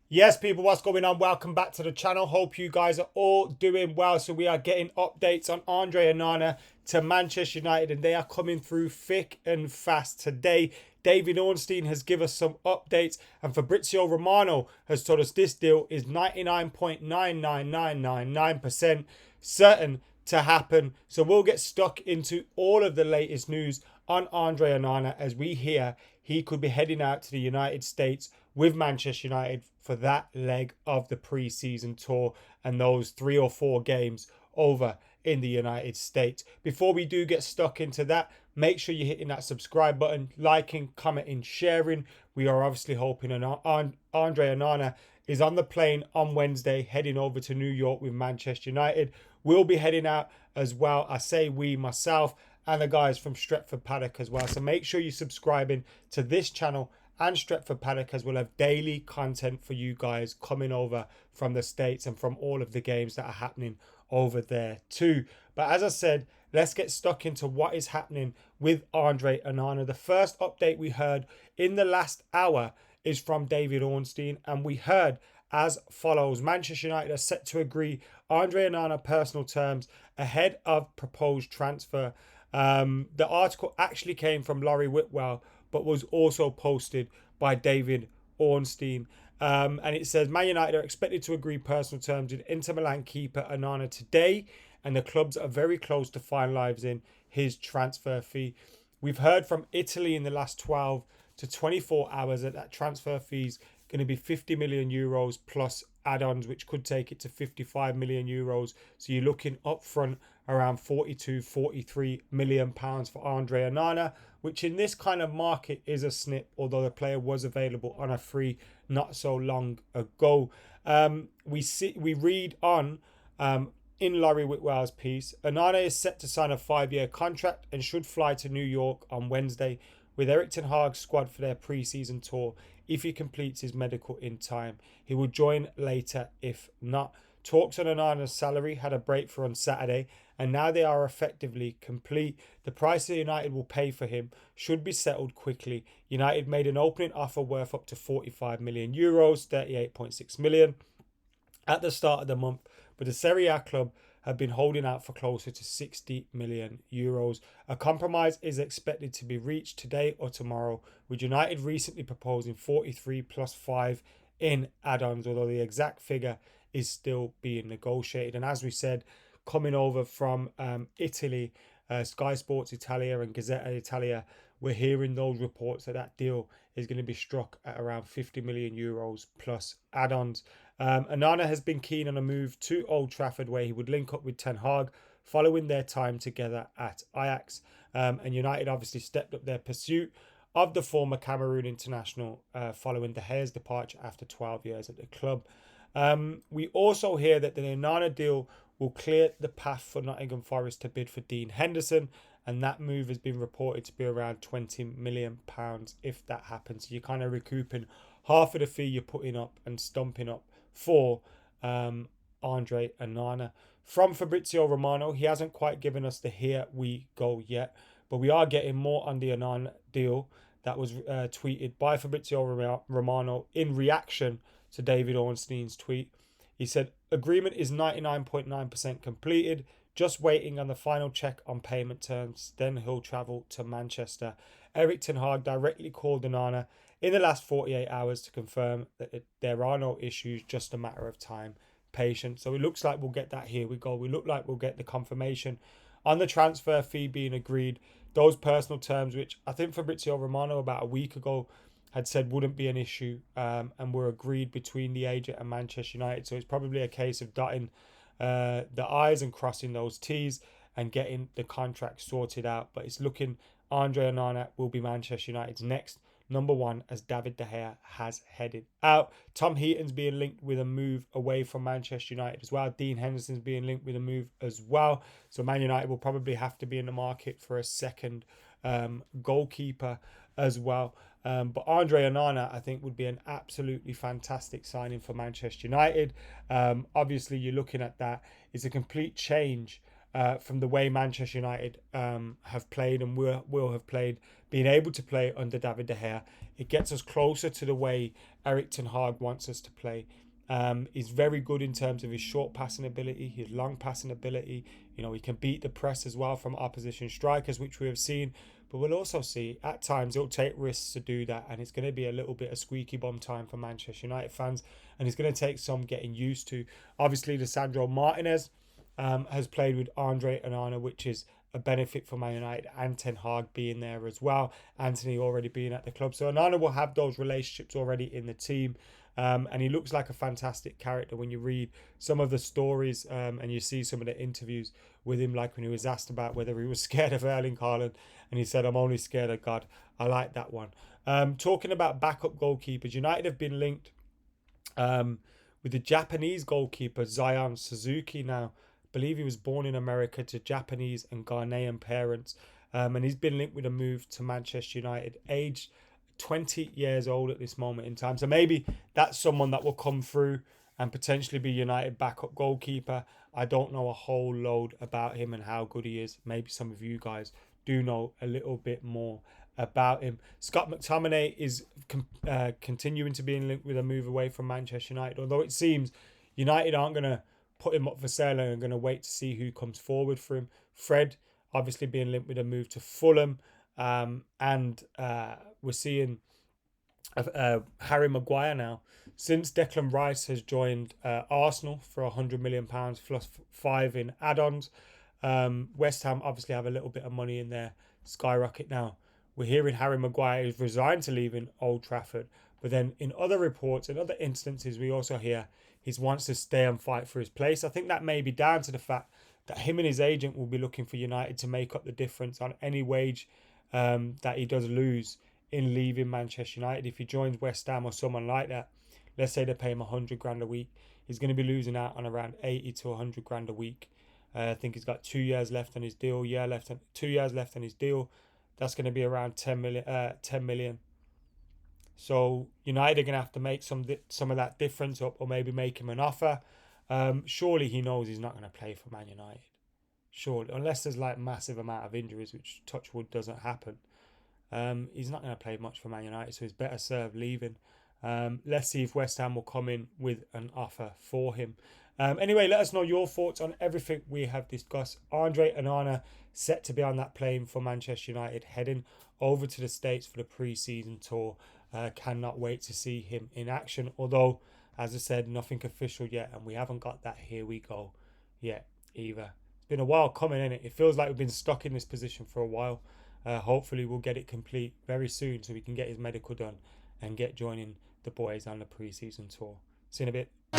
Yes, people, what's going on? Welcome back to the channel. Hope you guys are all doing well. So we are getting updates on Andre Onana to Manchester United, and they are coming through thick and fast today. David Ornstein has given us some updates, and Fabrizio Romano has told us this deal is 99.99999% certain to happen. So we'll get stuck into all of the latest news on Andre Onana as we hear he could be heading out to the United States with Manchester United for that leg of the pre-season tour and those 3 or 4 games over in the United States. Before we do get stuck into that, make sure you're hitting that subscribe button, liking, commenting, sharing. We are obviously hoping Andre Onana is on the plane on Wednesday heading over to New York with Manchester United. We'll be heading out as well. I say we, myself, and the guys from Stretford Paddock as well. So make sure you're subscribing to this channel and Stretford Paddock, as we'll have daily content for you guys coming over from the States and from all of the games that are happening over there too. But as I said, let's get stuck into what is happening with Andre Onana. The first update we heard in the last hour is from David Ornstein, and we heard as follows: Manchester United are set to agree Andre Onana personal terms ahead of proposed transfer. The article actually came from Laurie Whitwell, but was also posted by David Ornstein. And it says Man United are expected to agree personal terms with Inter Milan keeper Onana today, and the clubs are very close to finalising his transfer fee. We've heard from Italy in the last 12 to 24 hours that transfer fees going to be 50 million euros plus add-ons, which could take it to 55 million euros. So you're looking up front around 42, 43 million pounds for Andre Onana, which in this kind of market is a snip, although the player was available on a free not so long ago. We read on in Laurie Whitwell's piece, Onana is set to sign a 5-year contract and should fly to New York on Wednesday with Erik ten Hag's squad for their pre-season tour. If he completes his medical in time, he will join later if not. Talks on Onana's salary had a breakthrough on Saturday, and now they are effectively complete. The price that United will pay for him should be settled quickly. United made an opening offer worth up to 45 million euros, 38.6 million, at the start of the month, but the Serie A club have been holding out for closer to 60 million euros. A compromise is expected to be reached today or tomorrow, with United recently proposing 43 plus 5 in add-ons, although the exact figure is still being negotiated. And as we said, coming over from Italy, Sky Sports Italia and Gazzetta Italia, we're hearing those reports that that deal is going to be struck at around 50 million euros plus add-ons. Onana has been keen on a move to Old Trafford, where he would link up with Ten Hag following their time together at Ajax. And United obviously stepped up their pursuit of the former Cameroon international following De Gea's departure after 12 years at the club. We also hear that the Onana deal will clear the path for Nottingham Forest to bid for Dean Henderson, and that move has been reported to be around £20 million if that happens. So you're kind of recouping half of the fee you're putting up and stumping up for Andre Onana. From Fabrizio Romano, he hasn't quite given us the here we go yet, but we are getting more on the Onana deal that was tweeted by Fabrizio Romano in reaction to David Ornstein's tweet. He said, agreement is 99.9% completed, just waiting on the final check on payment terms, then he'll travel to Manchester. Erik ten Hag directly called Onana in the last 48 hours to confirm that there are no issues, just a matter of time, patience. So it looks like we'll get that here we go. We look like we'll get the confirmation on the transfer fee being agreed, those personal terms, which I think Fabrizio Romano about a week ago had said wouldn't be an issue, and were agreed between the agent and Manchester United. So it's probably a case of dotting the I's and crossing those T's and getting the contract sorted out. But it's looking Andre Onana will be Manchester United's next number one, as David De Gea has headed out. Tom Heaton's being linked with a move away from Manchester United as well. Dean Henderson's being linked with a move as well. So Man United will probably have to be in the market for a second goalkeeper as well. But Andre Onana, I think, would be an absolutely fantastic signing for Manchester United. Obviously, you're looking at that. It's a complete change from the way Manchester United have played and will have played, being able to play under David De Gea. It gets us closer to the way Erik ten Hag wants us to play. He's very good in terms of his short passing ability, his long passing ability. You know, he can beat the press as well from opposition strikers, which we have seen. But we'll also see at times he'll take risks to do that, and it's going to be a little bit of squeaky bum time for Manchester United fans, and it's going to take some getting used to. Obviously, Lisandro Martinez has played with Andre Onana, which is a benefit for Man United, and Ten Hag being there as well. Anthony already being at the club, so Onana will have those relationships already in the team. And he looks like a fantastic character when you read some of the stories and you see some of the interviews with him, like when he was asked about whether he was scared of Erling Haaland, and he said, "I'm only scared of God." I like that one. Talking about backup goalkeepers, United have been linked with the Japanese goalkeeper Zion Suzuki. Now, I believe he was born in America to Japanese and Ghanaian parents, and he's been linked with a move to Manchester United, aged 20 years old at this moment in time. So maybe that's someone that will come through and potentially be United backup goalkeeper. I don't know a whole load about him and how good he is. Maybe some of you guys do know a little bit more about him. Scott McTominay is continuing to be linked with a move away from Manchester United, although it seems United aren't going to put him up for sale and are going to wait to see who comes forward for him. Fred obviously being linked with a move to Fulham, and we're seeing Harry Maguire now. Since Declan Rice has joined Arsenal for £100 million plus 5 in add-ons, West Ham obviously have a little bit of money in their skyrocket now. We're hearing Harry Maguire is resigned to leaving Old Trafford, but then in other reports, in other instances, we also hear he wants to stay and fight for his place. I think that may be down to the fact that him and his agent will be looking for United to make up the difference on any wage that he does lose in leaving Manchester United. If he joins West Ham or someone like that, let's say they pay him 100 grand a week, he's going to be losing out on around 80 to 100 grand a week. I think he's got 2 years left on his deal. 2 years left on his deal. That's going to be around 10 million. So United are going to have to make some of that difference up, or maybe make him an offer. Surely he knows he's not going to play for Man United. Surely, unless there's like massive amount of injuries, which touch wood doesn't happen. He's not going to play much for Man United, so he's better served leaving. Let's see if West Ham will come in with an offer for him. Anyway, let us know your thoughts on everything we have discussed. Andre Onana set to be on that plane for Manchester United, heading over to the States for the pre-season tour. Cannot wait to see him in action. Although, as I said, nothing official yet, and we haven't got that "here we go" yet either. It's been a while coming, innit? It feels like we've been stuck in this position for a while. Hopefully we'll get it complete very soon so we can get his medical done and get joining the boys on the pre-season tour. See you in a bit.